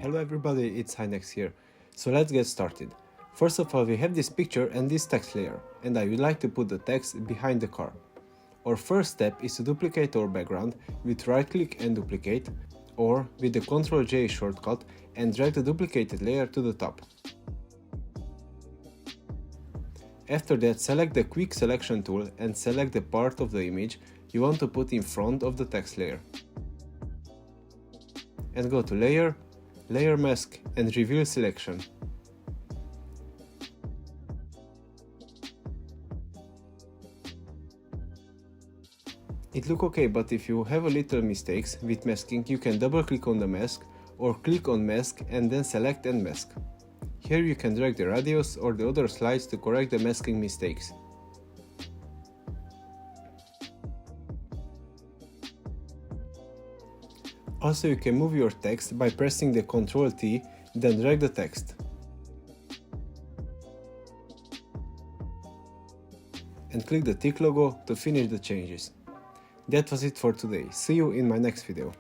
Hello everybody, it's Hinex here. So let's get started. First of all, we have this picture and this text layer, and I would like to put the text behind the car. Our first step is to duplicate our background with right click and duplicate, or with the Ctrl+J shortcut and drag the duplicated layer to the top. After that, select the quick selection tool and select the part of the image you want to put in front of the text layer. And go to Layer, Layer Mask and Reveal Selection. It looks okay, but if you have a little mistakes with masking, you can double click on the mask or click on mask and then select and mask. Here you can drag the radius or the other slides to correct the masking mistakes. Also, you can move your text by pressing the Ctrl+T, then drag the text. And click the tick logo to finish the changes. That was it for today. See you in my next video.